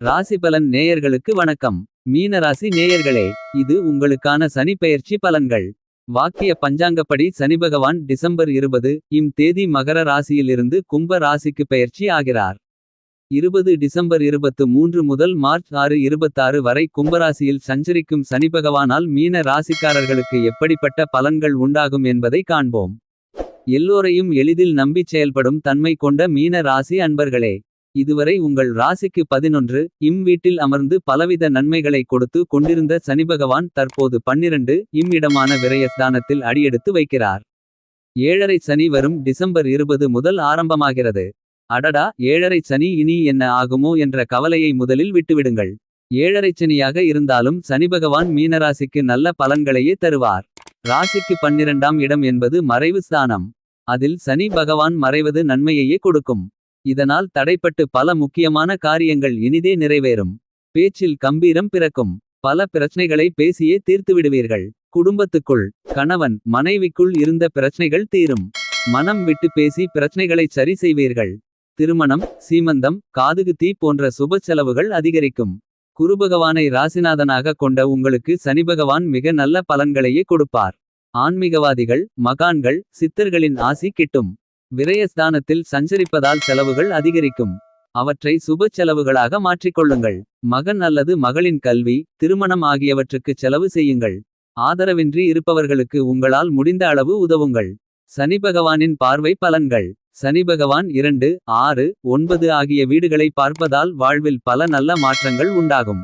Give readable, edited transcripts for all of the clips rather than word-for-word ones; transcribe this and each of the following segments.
ராசிபலன் நேயர்களுக்கு வணக்கம். மீனராசி நேயர்களே, இது உங்களுக்கான சனி பெயர்ச்சி பலன்கள். வாக்கிய பஞ்சாங்கப்படி சனிபகவான் டிசம்பர் 20 இம் தேதி மகர ராசியிலிருந்து கும்ப ராசிக்கு பெயர்ச்சி ஆகிறார். 20 டிசம்பர் 23 முதல் மார்ச் 6 வரை கும்பராசியில் சஞ்சரிக்கும் சனிபகவானால் மீன ராசிக்காரர்களுக்கு எப்படிப்பட்ட பலன்கள் உண்டாகும் என்பதை காண்போம். எல்லோரையும் எளிதில் நம்பிச் செயல்படும் தன்மை கொண்ட மீன ராசி அன்பர்களே, இதுவரை உங்கள் ராசிக்கு 11 இம் வீட்டில் அமர்ந்து பலவித நன்மைகளை கொடுத்து கொண்டிருந்த சனிபகவான் தற்போது 12 இம் இடமான விரயஸ்தானத்தில் அடியெடுத்து வைக்கிறார். ஏழரை சனி வரும் டிசம்பர் 20 முதல் ஆரம்பமாகிறது. அடடா, ஏழரை சனி இனி என்ன ஆகுமோ என்ற கவலையை முதலில் விட்டுவிடுங்கள். ஏழரை சனியாக இருந்தாலும் சனிபகவான் மீனராசிக்கு நல்ல பலன்களையே தருவார். ராசிக்கு 12ஆம் இடம் என்பது மறைவு ஸ்தானம். அதில் சனி பகவான் மறைவது நன்மையையே கொடுக்கும். இதனால் தடைப்பட்டு பல முக்கியமான காரியங்கள் இனிதே நிறைவேறும். பேச்சில் கம்பீரம் பிறக்கும். பல பிரச்சனைகளை பேசியே தீர்த்துவிடுவீர்கள். குடும்பத்துக்குள் கணவன் மனைவிக்குள் இருந்த பிரச்சனைகள் தீரும். மனம் விட்டு பேசி பிரச்சனைகளை சரி செய்வீர்கள். திருமணம், சீமந்தம், காதுகுத்தி போன்ற சுப செலவுகள் அதிகரிக்கும். குருபகவானை ராசிநாதனாக கொண்ட உங்களுக்கு சனிபகவான் மிக நல்ல பலன்களையே கொடுப்பார். ஆன்மீகவாதிகள், மகான்கள், சித்தர்களின் ஆசி கிட்டும். விரயஸ்தானத்தில் சஞ்சரிப்பதால் செலவுகள் அதிகரிக்கும். அவற்றை சுப செலவுகளாக மாற்றிக்கொள்ளுங்கள். மகன் அல்லது மகளின் கல்வி, திருமணம் ஆகியவற்றுக்கு செலவு செய்யுங்கள். ஆதரவின்றி இருப்பவர்களுக்கு உங்களால் முடிந்த அளவு உதவுங்கள். சனிபகவானின் பார்வை பலன்கள். சனிபகவான் 2, 6, 9 ஆகிய வீடுகளை பார்ப்பதால் வாழ்வில் பல நல்ல மாற்றங்கள் உண்டாகும்.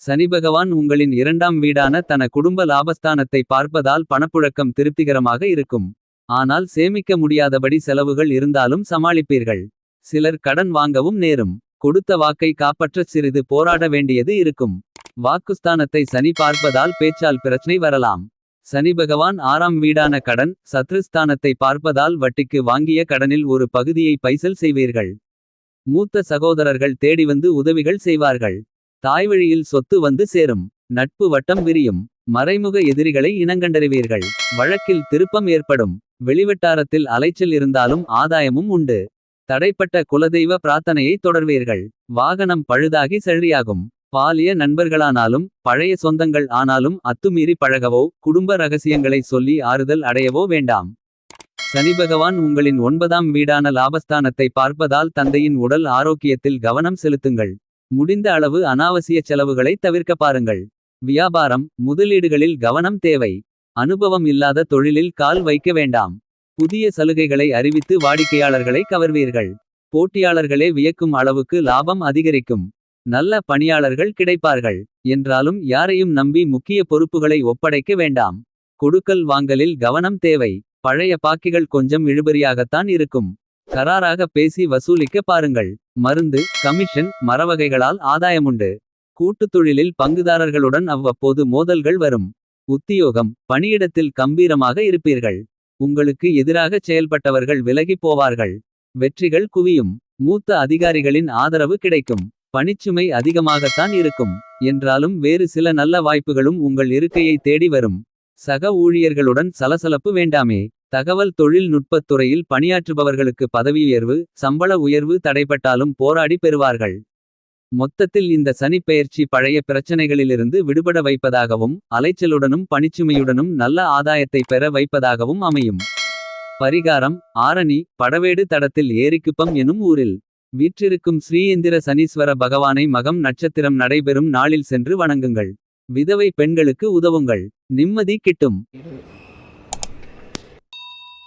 சனிபகவான் உங்களின் 2ஆம் வீடான தன குடும்ப லாபஸ்தானத்தை பார்ப்பதால் பணப்புழக்கம் திருப்திகரமாக இருக்கும். ஆனால் சேமிக்க முடியாதபடி செலவுகள் இருந்தாலும் சமாளிப்பீர்கள். சிலர் கடன் வாங்கவும் நேரும். கொடுத்த வாக்கை காப்பாற்றச் சிறிது போராட வேண்டியது இருக்கும். வாக்குஸ்தானத்தை சனி பார்ப்பதால் பேச்சால் பிரச்சனை வரலாம். சனி பகவான் 6ஆம் வீடான கடன், சத்ருஸ்தானத்தை பார்ப்பதால் வட்டிக்கு வாங்கிய கடனில் ஒரு பகுதியை பைசல் செய்வீர்கள். மூத்த சகோதரர்கள் தேடி வந்து உதவிகள் செய்வார்கள். தாய்வழியில் சொத்து வந்து சேரும். நட்பு வட்டம் விரியும். மறைமுக எதிரிகளை இனங்கண்டறிவீர்கள். வழக்கில் திருப்பம் ஏற்படும். வெளிவட்டாரத்தில் அலைச்சல் இருந்தாலும் ஆதாயமும் உண்டு. தடைப்பட்ட குலதெய்வ பிரார்த்தனையை தொடர்வீர்கள். வாகனம் பழுதாகி சழியாகும். பாலிய நண்பர்களானாலும் பழைய சொந்தங்கள் ஆனாலும் அத்துமீறி பழகவோ குடும்ப ரகசியங்களை சொல்லி ஆறுதல் அடையவோ வேண்டாம். சனிபகவான் உங்களின் 9ஆம் வீடான லாபஸ்தானத்தை பார்ப்பதால் தந்தையின் உடல் ஆரோக்கியத்தில் கவனம் செலுத்துங்கள். முடிந்த அளவு அனாவசிய செலவுகளை தவிர்க்க பாருங்கள். வியாபாரம், முதலீடுகளில் கவனம் தேவை. அனுபவம் இல்லாத தொழிலில் கால் வைக்க வேண்டாம். புதிய சலுகைகளை அறிவித்து வாடிக்கையாளர்களை கவர்வீர்கள். போட்டியாளர்களே வியக்கும் அளவுக்கு லாபம் அதிகரிக்கும். நல்ல பணியாளர்கள் கிடைப்பார்கள். என்றாலும் யாரையும் நம்பி முக்கிய பொறுப்புகளை ஒப்படைக்க வேண்டாம். கொடுக்கல் வாங்கலில் கவனம் தேவை. பழைய பாக்கிகள் கொஞ்சம் இழுபறியாகத்தான் இருக்கும். கராராக பேசி வசூலிக்க பாருங்கள். மருந்து, கமிஷன், மரவகைகளால் ஆதாயமுண்டு. கூட்டுத் தொழிலில் பங்குதாரர்களுடன் அவ்வப்போது மோதல்கள் வரும். உத்தியோகம், பணியிடத்தில் கம்பீரமாக இருப்பீர்கள். உங்களுக்கு எதிராக செயல்பட்டவர்கள் விலகி போவார்கள். வெற்றிகள் குவியும். மூத்த அதிகாரிகளின் ஆதரவு கிடைக்கும். பணிச்சுமை அதிகமாகத்தான் இருக்கும். என்றாலும் வேறு சில நல்ல வாய்ப்புகளும் உங்கள் இருக்கையை தேடி வரும். சக ஊழியர்களுடன் சலசலப்பு வேண்டாமே. தகவல் தொழில்நுட்பத் துறையில் பணியாற்றுபவர்களுக்கு பதவியுயர்வு, சம்பள உயர்வு தடைப்பட்டாலும் போராடி பெறுவார்கள். மொத்தத்தில் இந்த சனி பெயர்ச்சி பழைய பிரச்சனைகளிலிருந்து விடுபட வைப்பதாகவும் அலைச்சலுடனும் பணிச்சுமையுடனும் நல்ல ஆதாயத்தை பெற வைப்பதாகவும் அமையும். பரிகாரம்: ஆரணி படவேடு தடத்தில் ஏரிக்குப்பம் எனும் ஊரில் வீற்றிருக்கும் ஸ்ரீயந்திர சனீஸ்வர பகவானை மகம் நட்சத்திரம் நடைபெறும் நாளில் சென்று வணங்குங்கள். விதவை பெண்களுக்கு உதவுங்கள். நிம்மதி கிட்டும்.